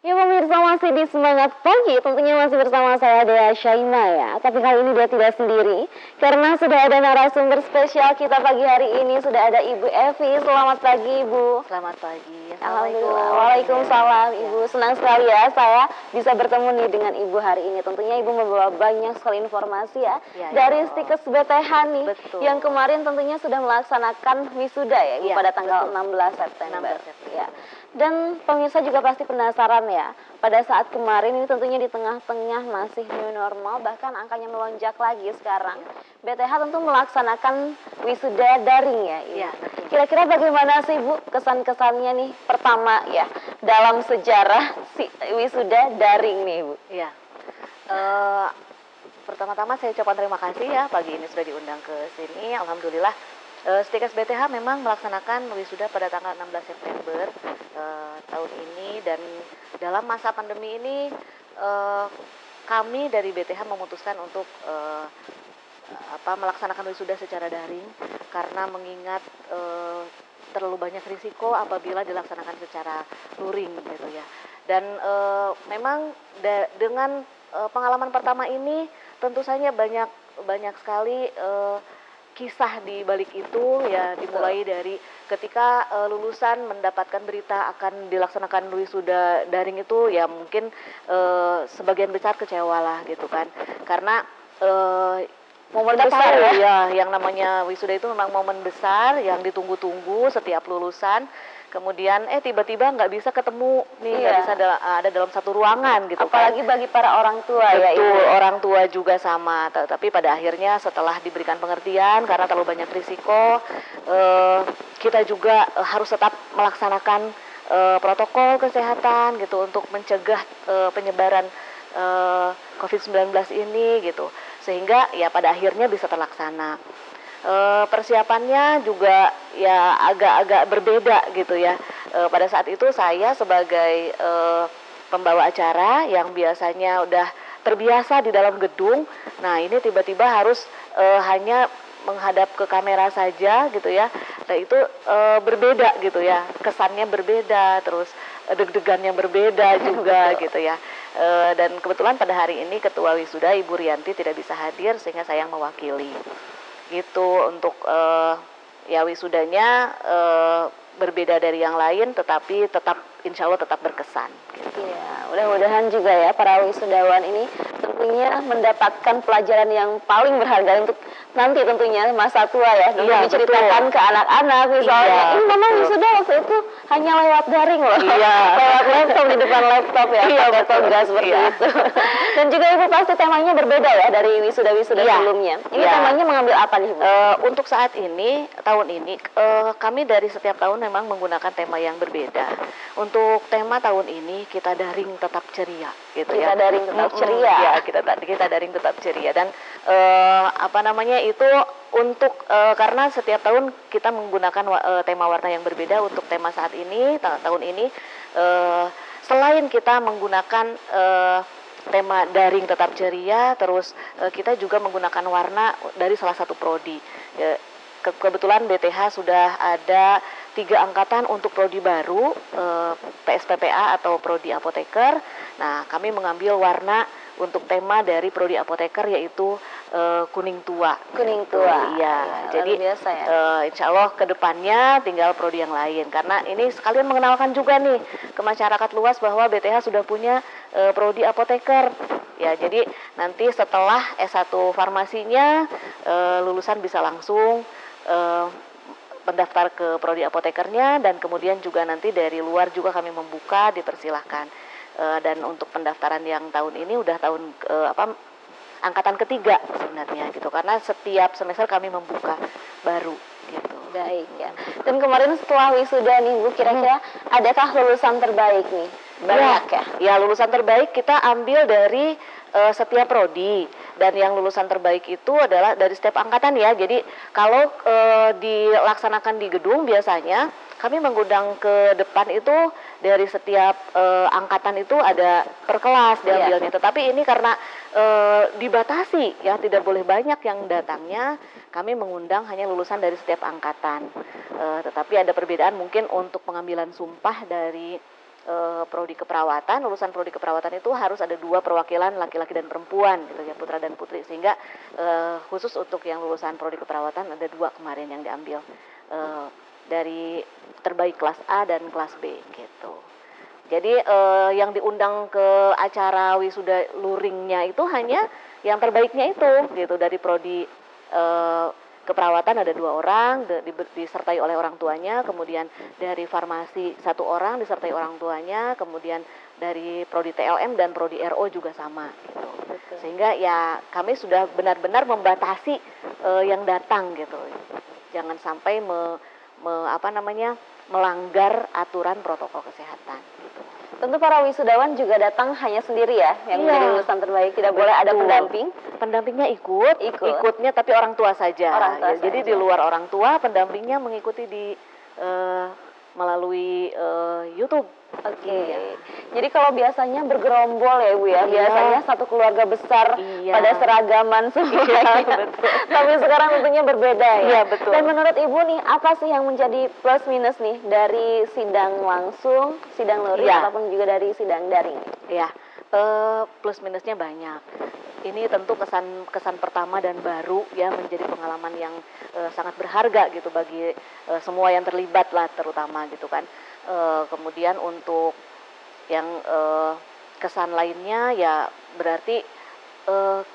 Ya pemirsa, masih di Semangat Pagi, tentunya masih bersama saya Dea Syaima ya. Tapi kali ini dia tidak sendiri, karena sudah ada narasumber spesial kita pagi hari ini. Sudah ada Ibu Evi. Selamat pagi Ibu. Selamat pagi. Alhamdulillah. Waalaikumsalam Ibu. Senang sekali ya saya bisa bertemu nih dengan Ibu hari ini. Tentunya Ibu membawa banyak sekali informasi ya, dari Stikes BTH nih. Betul. Yang kemarin tentunya sudah melaksanakan wisuda ya Ibu, pada tanggal betul. 16 September. 16 September. Ya. Dan pemirsa juga pasti penasaran ya, pada saat kemarin ini tentunya di tengah-tengah masih new normal, bahkan angkanya melonjak lagi sekarang. BTH tentu melaksanakan wisuda daring ya, Ibu. Ya, Kira-kira bagaimana sih Bu kesan-kesannya nih pertama ya dalam sejarah wisuda daring nih Bu? Iya. Pertama-tama saya ucapkan terima kasih ya pagi ini sudah diundang ke sini. Alhamdulillah. Stikes BTH memang melaksanakan wisuda pada tanggal 16 September tahun ini, dan dalam masa pandemi ini kami dari BTH memutuskan untuk melaksanakan wisuda secara daring karena mengingat terlalu banyak risiko apabila dilaksanakan secara luring gitu ya. Dan memang dengan pengalaman pertama ini tentu saja banyak sekali kisah di balik itu ya, dimulai dari ketika lulusan mendapatkan berita akan dilaksanakan wisuda daring itu ya, mungkin sebagian besar kecewa lah gitu kan, karena momen besar ya, yang namanya wisuda itu memang momen besar yang ditunggu-tunggu setiap lulusan. Kemudian tiba-tiba nggak bisa ketemu nih, nggak bisa ada dalam satu ruangan gitu. Apalagi bagi para orang tua. Betul, ya Ibu. Orang tua juga sama. Tapi pada akhirnya setelah diberikan pengertian karena terlalu banyak risiko, kita juga harus tetap melaksanakan protokol kesehatan gitu untuk mencegah penyebaran COVID-19 ini gitu, sehingga ya pada akhirnya bisa terlaksana. Persiapannya juga ya agak-agak berbeda gitu ya. Pada saat itu saya sebagai pembawa acara yang biasanya udah terbiasa di dalam gedung, nah ini tiba-tiba harus hanya menghadap ke kamera saja gitu ya. Nah itu berbeda gitu ya, kesannya berbeda, terus deg-degannya berbeda juga gitu ya. Dan kebetulan pada hari ini Ketua Wisuda Ibu Rianti tidak bisa hadir, sehingga saya yang mewakili gitu. Untuk ya wisudanya berbeda dari yang lain, tetapi tetap insya Allah tetap berkesan gitu. Ya, mudah-mudahan juga ya para wisudawan ini tentunya mendapatkan pelajaran yang paling berharga untuk nanti tentunya masa tua ya, untuk diceritakan ke anak-anak misalnya. Ini memang wisuda waktu itu hanya lewat daring loh, lewat laptop, di depan laptop ya, foto seperti itu. Dan juga Ibu pasti temanya berbeda ya dari wisuda-wisuda sebelumnya. Ini temanya mengambil apa nih Bu? Untuk saat ini, tahun ini kami dari setiap tahun memang menggunakan tema yang berbeda. Untuk tema tahun ini kita daring tetap ceria gitu ya. Kita daring tetap ceria. Ya, kita daring tetap ceria, dan itu untuk karena setiap tahun kita menggunakan tema warna yang berbeda. Untuk tema saat ini tahun ini selain kita menggunakan tema daring tetap ceria, terus kita juga menggunakan warna dari salah satu prodi. Kebetulan BTH sudah ada 3 angkatan untuk prodi baru, PSPPA atau prodi apoteker. Nah, kami mengambil warna untuk tema dari prodi apoteker, yaitu kuning tua. Kuning tua. Iya. Jadi biasa ya. Insya Allah kedepannya tinggal prodi yang lain, karena ini sekalian mengenalkan juga nih ke masyarakat luas bahwa BTH sudah punya prodi apoteker. Ya, jadi nanti setelah S1 farmasinya lulusan bisa langsung mendaftar ke prodi apotekernya, dan kemudian juga nanti dari luar juga kami membuka, dipersilahkan. Dan untuk pendaftaran yang tahun ini udah angkatan ketiga sebenarnya gitu, karena setiap semester kami membuka baru gitu. Baik ya. Dan kemarin setelah wisuda nih Bu, kira-kira adakah lulusan terbaik nih? Banyak ya? Ya, lulusan terbaik kita ambil dari setiap prodi, dan yang lulusan terbaik itu adalah dari setiap angkatan ya. Jadi kalau dilaksanakan di gedung biasanya kami mengundang ke depan itu dari setiap angkatan itu ada per kelas diambilnya. Tetapi ini karena dibatasi ya, tidak boleh banyak yang datangnya, kami mengundang hanya lulusan dari setiap angkatan. Tetapi ada perbedaan mungkin untuk pengambilan sumpah dari prodi keperawatan, lulusan prodi keperawatan itu harus ada 2 perwakilan laki-laki dan perempuan gitu ya, putra dan putri, sehingga khusus untuk yang lulusan prodi keperawatan ada 2 kemarin yang diambil dari terbaik kelas A dan kelas B gitu. Jadi yang diundang ke acara wisuda luringnya itu hanya yang terbaiknya itu gitu, dari prodi keperawatan ada 2 orang disertai oleh orang tuanya, kemudian dari farmasi 1 orang disertai orang tuanya, kemudian dari prodi TLM dan prodi RO juga sama gitu. Betul. Sehingga ya kami sudah benar-benar membatasi yang datang gitu. Jangan sampai melanggar aturan protokol kesehatan gitu. Tentu para wisudawan juga datang hanya sendiri ya, yang menjadi lulusan terbaik, tidak boleh ada pendamping. Pendampingnya ikutnya tapi orang tua saja. Jadi di luar orang tua, pendampingnya mengikuti melalui YouTube. Oke. Jadi kalau biasanya bergerombol ya Bu ya, biasanya satu keluarga besar pada seragaman semuanya. Tapi sekarang tentunya berbeda ya. Iya, betul. Dan menurut Ibu nih, apa sih yang menjadi plus minus nih dari sidang langsung, sidang luring ataupun juga dari sidang daring? Iya. Plus minusnya banyak. Ini tentu kesan pertama dan baru ya, menjadi pengalaman yang sangat berharga gitu bagi semua yang terlibat lah, terutama gitu kan. Kemudian untuk yang kesan lainnya ya berarti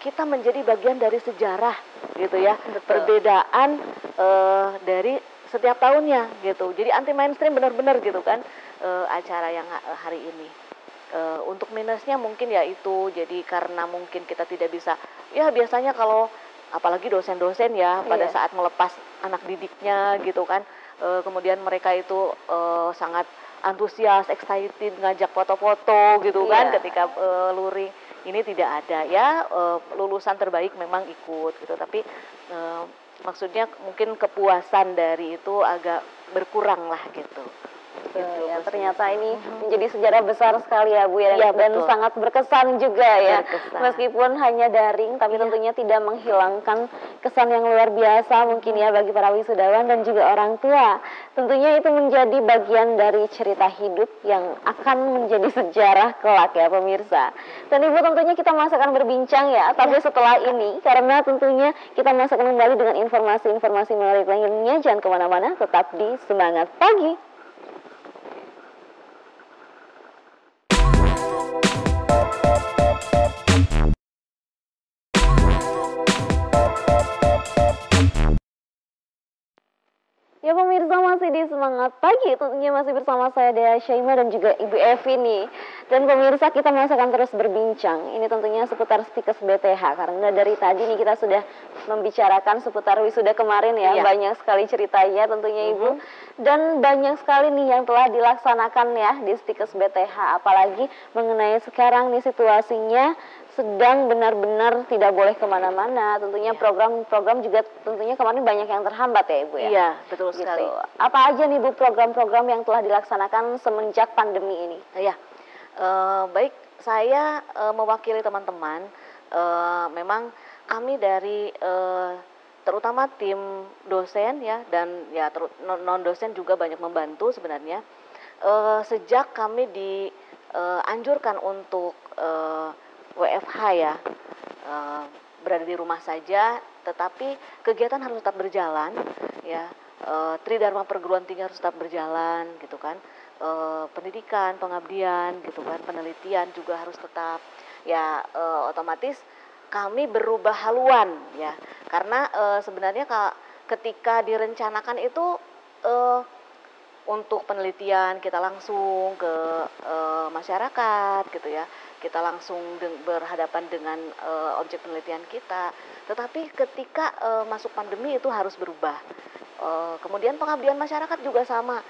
kita menjadi bagian dari sejarah gitu ya. Betul. Perbedaan dari setiap tahunnya gitu. Jadi anti mainstream benar-benar gitu kan acara yang hari ini. Untuk minusnya mungkin ya itu, jadi karena mungkin kita tidak bisa, ya biasanya kalau apalagi dosen-dosen ya pada saat melepas anak didiknya gitu kan, kemudian mereka itu sangat antusias, excited, ngajak foto-foto gitu kan ketika luring. Ini tidak ada ya, lulusan terbaik memang ikut gitu, tapi maksudnya mungkin kepuasan dari itu agak berkurang lah gitu. Ya, ternyata ini menjadi sejarah besar sekali ya Bu ya, dan betul. sangat berkesan juga ya. Berkesan. Meskipun hanya daring, tapi tentunya tidak menghilangkan kesan yang luar biasa mungkin ya bagi para wisudawan dan juga orang tua. Tentunya itu menjadi bagian dari cerita hidup yang akan menjadi sejarah kelak ya pemirsa. Dan Ibu tentunya kita masih akan berbincang ya, tapi setelah ini, karena tentunya kita masih akan kembali dengan informasi-informasi menarik lainnya. Jangan kemana-mana, tetap di Semangat Pagi. Ya pemirsa, masih di Semangat Pagi, tentunya masih bersama saya Dea Syaima dan juga Ibu Evi nih. Dan pemirsa, kita masih akan terus berbincang. Ini tentunya seputar Stikes BTH, karena dari tadi nih kita sudah membicarakan seputar wisuda kemarin ya. Banyak sekali ceritanya tentunya Ibu. Dan banyak sekali nih yang telah dilaksanakan ya di Stikes BTH. Apalagi mengenai sekarang nih situasinya sedang benar-benar tidak boleh kemana-mana. Tentunya program-program juga tentunya kemarin banyak yang terhambat ya Ibu ya. Iya, betul sekali. Apa aja nih Bu program-program yang telah dilaksanakan semenjak pandemi ini? Iya, baik, saya mewakili teman-teman. Memang kami dari terutama tim dosen ya, dan ya non dosen juga banyak membantu sebenarnya. Sejak kami dianjurkan untuk WFH ya, berada di rumah saja, tetapi kegiatan harus tetap berjalan ya. Tridharma perguruan tinggi harus tetap berjalan gitu kan. Pendidikan, pengabdian gitu kan, penelitian juga harus tetap ya. Otomatis kami berubah haluan ya, karena sebenarnya ketika direncanakan itu untuk penelitian kita langsung ke masyarakat gitu ya, kita langsung berhadapan dengan objek penelitian kita. Tetapi ketika masuk pandemi itu harus berubah. Kemudian pengabdian masyarakat juga sama.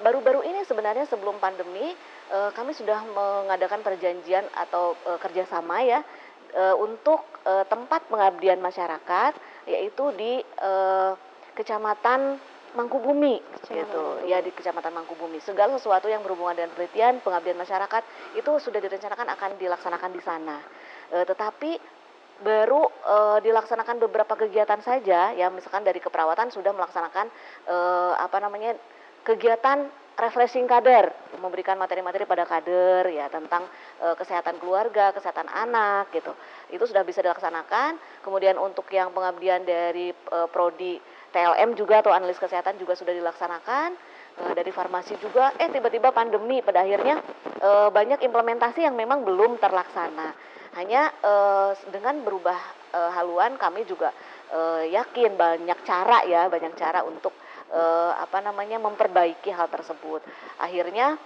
Baru-baru ini sebenarnya sebelum pandemi kami sudah mengadakan perjanjian atau kerjasama ya untuk tempat pengabdian masyarakat, yaitu di Kecamatan Mangkubumi gitu ya, di Kecamatan Mangkubumi. Segala sesuatu yang berhubungan dengan penelitian, pengabdian masyarakat itu sudah direncanakan akan dilaksanakan di sana. Tetapi baru dilaksanakan beberapa kegiatan saja ya, misalkan dari keperawatan sudah melaksanakan kegiatan refreshing kader, memberikan materi-materi pada kader ya tentang kesehatan keluarga, kesehatan anak gitu. Itu sudah bisa dilaksanakan. Kemudian untuk yang pengabdian dari prodi TLM juga atau analis kesehatan juga sudah dilaksanakan. Dari farmasi juga tiba-tiba pandemi pada akhirnya banyak implementasi yang memang belum terlaksana. Hanya dengan berubah haluan kami juga yakin banyak cara untuk memperbaiki hal tersebut. Akhirnya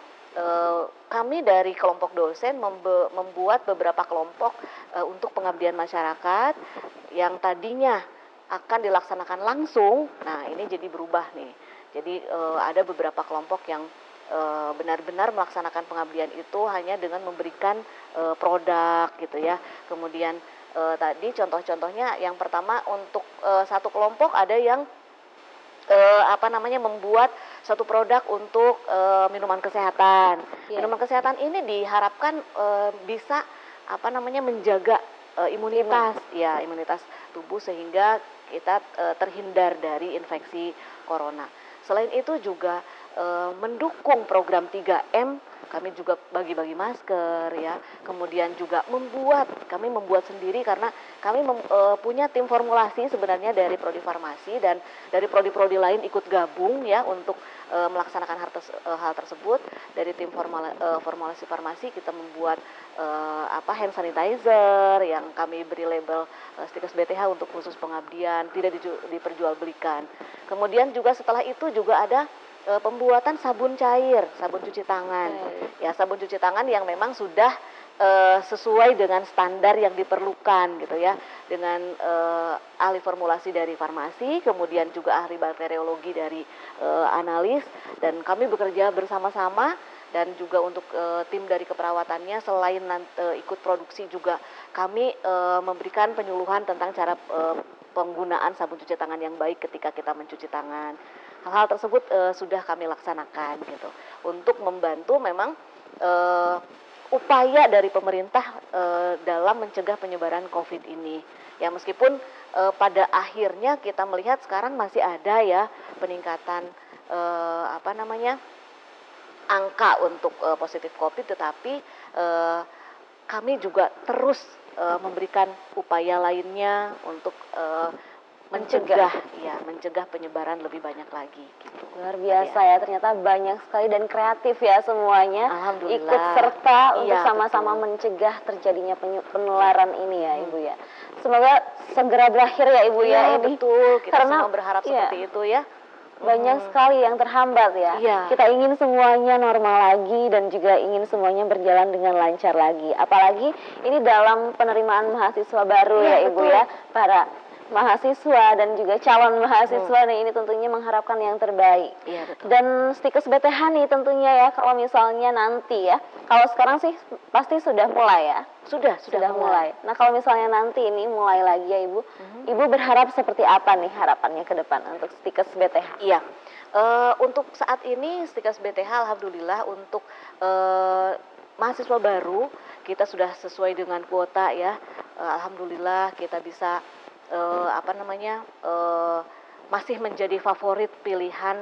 kami dari kelompok dosen membuat beberapa kelompok untuk pengabdian masyarakat yang tadinya akan dilaksanakan langsung. Nah, ini jadi berubah nih. Jadi ada beberapa kelompok yang benar-benar melaksanakan pengabdian itu hanya dengan memberikan produk gitu ya. Kemudian tadi contoh-contohnya yang pertama untuk satu kelompok ada yang membuat satu produk untuk minuman kesehatan. Minuman kesehatan ini diharapkan bisa menjaga imunitas imunitas tubuh sehingga kita terhindar dari infeksi corona. Selain itu juga mendukung program 3M, kami juga bagi-bagi masker ya. Kemudian juga kami membuat sendiri karena kami punya tim formulasi sebenarnya dari prodi farmasi dan dari prodi-prodi lain ikut gabung ya untuk melaksanakan hal tersebut. Dari tim formulasi farmasi kita membuat hand sanitizer yang kami beri label Stikes BTH untuk khusus pengabdian, tidak diperjualbelikan. Kemudian juga setelah itu juga ada pembuatan sabun cair, sabun cuci tangan. Ya, sabun cuci tangan yang memang sudah sesuai dengan standar yang diperlukan gitu ya. Dengan ahli formulasi dari farmasi, kemudian juga ahli bakteriologi dari analis, dan kami bekerja bersama-sama. Dan juga untuk tim dari keperawatannya selain ikut produksi juga kami memberikan penyuluhan tentang cara penggunaan sabun cuci tangan yang baik ketika kita mencuci tangan. Hal-hal tersebut sudah kami laksanakan gitu untuk membantu memang upaya dari pemerintah dalam mencegah penyebaran COVID ini. Ya meskipun pada akhirnya kita melihat sekarang masih ada ya peningkatan angka untuk positif COVID, tetapi kami juga terus memberikan upaya lainnya untuk mencegah penyebaran lebih banyak lagi gitu. Luar biasa ya, ternyata banyak sekali dan kreatif ya semuanya ikut serta untuk sama-sama mencegah terjadinya penularan ini ya Ibu ya. Semoga segera berakhir ya Ibu ya ini. Betul, kita semua berharap seperti itu ya. Banyak sekali yang terhambat ya. Kita ingin semuanya normal lagi dan juga ingin semuanya berjalan dengan lancar lagi. Apalagi ini dalam penerimaan mahasiswa baru ya Ibu ya. Para mahasiswa dan juga calon mahasiswa nih ini tentunya mengharapkan yang terbaik. Dan Stikes BTH nih tentunya ya kalau misalnya nanti ya, kalau sekarang sih pasti sudah mulai ya. Sudah mulai. Nah kalau misalnya nanti ini mulai lagi ya Ibu, Ibu berharap seperti apa nih harapannya ke depan untuk Stikes BTH? Iya, untuk saat ini Stikes BTH alhamdulillah untuk mahasiswa baru kita sudah sesuai dengan kuota ya. Alhamdulillah kita bisa masih menjadi favorit pilihan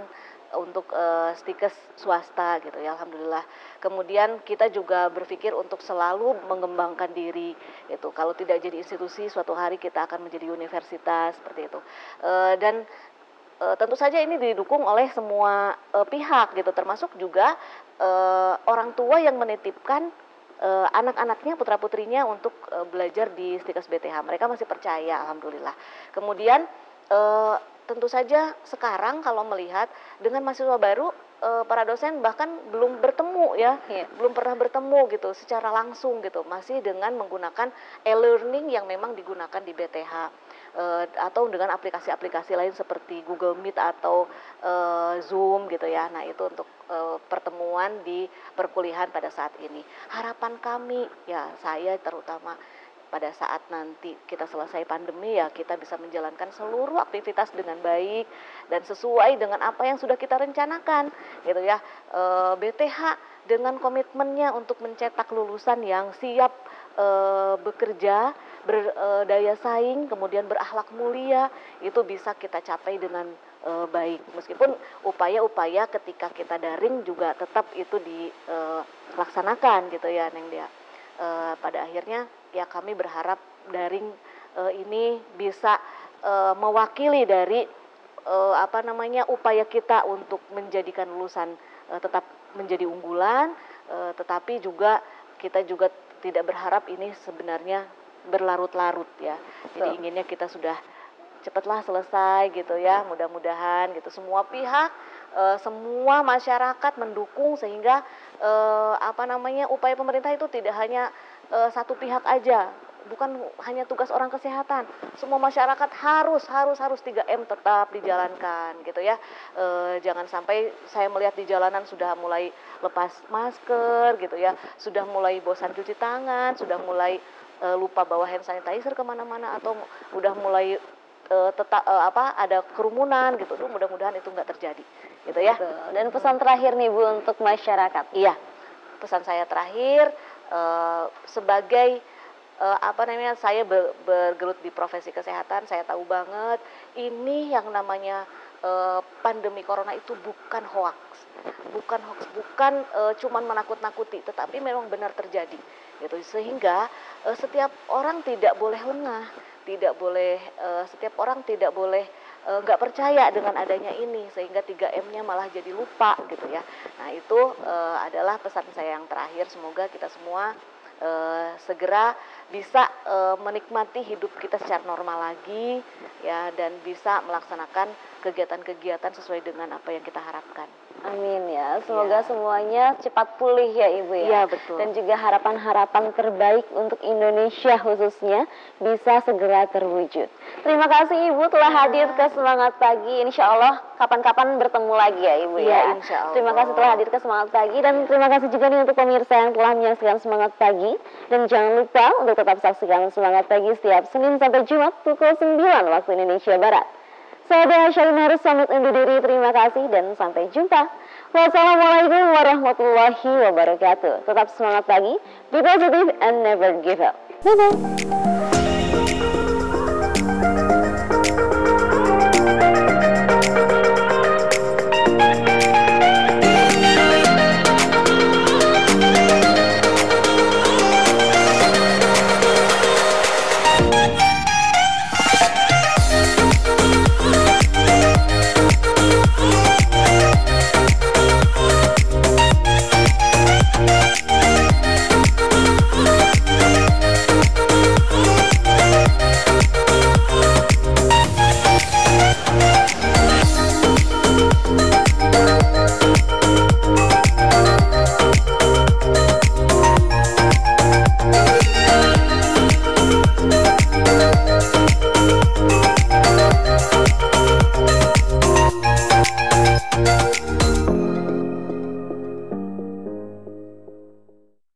untuk Stikes swasta gitu ya, alhamdulillah. Kemudian kita juga berpikir untuk selalu mengembangkan diri gitu. Kalau tidak jadi institusi, suatu hari kita akan menjadi universitas seperti itu. Dan tentu saja ini didukung oleh semua pihak gitu, termasuk juga orang tua yang menitipkan anak-anaknya, putra-putrinya untuk belajar di Stikes BTH. Mereka masih percaya, alhamdulillah. Kemudian tentu saja sekarang kalau melihat dengan mahasiswa baru, para dosen bahkan belum bertemu ya, belum pernah bertemu gitu secara langsung gitu, masih dengan menggunakan e-learning yang memang digunakan di BTH. Atau dengan aplikasi-aplikasi lain seperti Google Meet atau Zoom gitu ya. Nah itu untuk pertemuan di perkuliahan pada saat ini. Harapan kami ya, saya terutama pada saat nanti kita selesai pandemi ya kita bisa menjalankan seluruh aktivitas dengan baik dan sesuai dengan apa yang sudah kita rencanakan gitu ya. BTH dengan komitmennya untuk mencetak lulusan yang siap bekerja, berdaya saing, kemudian berakhlak mulia, itu bisa kita capai dengan baik. Meskipun upaya-upaya ketika kita daring juga tetap itu dilaksanakan gitu ya Neng Dia. Pada akhirnya ya kami berharap daring ini bisa mewakili dari upaya kita untuk menjadikan lulusan tetap menjadi unggulan, tetapi juga kita juga tidak berharap ini sebenarnya berlarut-larut ya. Jadi inginnya kita sudah cepatlah selesai gitu ya, mudah-mudahan gitu semua pihak, semua masyarakat mendukung sehingga upaya pemerintah itu tidak hanya satu pihak aja, bukan hanya tugas orang kesehatan, semua masyarakat harus 3M tetap dijalankan gitu ya. Jangan sampai saya melihat di jalanan sudah mulai lepas masker gitu ya, sudah mulai bosan cuci tangan, sudah mulai lupa bawa hand sanitizer kemana-mana, atau udah mulai ada kerumunan gitu. Mudah-mudahan itu nggak terjadi gitu ya. Dan pesan terakhir nih Bu untuk masyarakat. Iya, pesan saya terakhir sebagai saya bergelut di profesi kesehatan, saya tahu banget ini yang namanya pandemi corona itu bukan hoax, bukan cuman menakut-nakuti, tetapi memang benar terjadi gitu. Sehingga setiap orang tidak boleh lengah, setiap orang tidak boleh nggak percaya dengan adanya ini, sehingga 3M-nya malah jadi lupa gitu ya. Nah itu adalah pesan saya yang terakhir. Semoga kita semua segera bisa menikmati hidup kita secara normal lagi ya, dan bisa melaksanakan kegiatan-kegiatan sesuai dengan apa yang kita harapkan. Amin ya, semoga semuanya cepat pulih ya Ibu ya. Iya betul. Dan juga harapan-harapan terbaik untuk Indonesia khususnya bisa segera terwujud. Terima kasih Ibu telah hadir ke Semangat Pagi. Insya Allah kapan-kapan bertemu lagi ya Ibu ya. Insya Allah. Terima kasih telah hadir ke Semangat Pagi, dan terima kasih juga nih untuk pemirsa yang telah menyaksikan Semangat Pagi. Dan jangan lupa untuk tetap saksikan Semangat Pagi setiap Senin sampai Jumat pukul 9 waktu Indonesia Barat. Saya Dea Syarina harus pamit undur diri. Terima kasih dan sampai jumpa. Wassalamualaikum warahmatullahi wabarakatuh. Tetap semangat pagi, be positive and never give up. Bye-bye.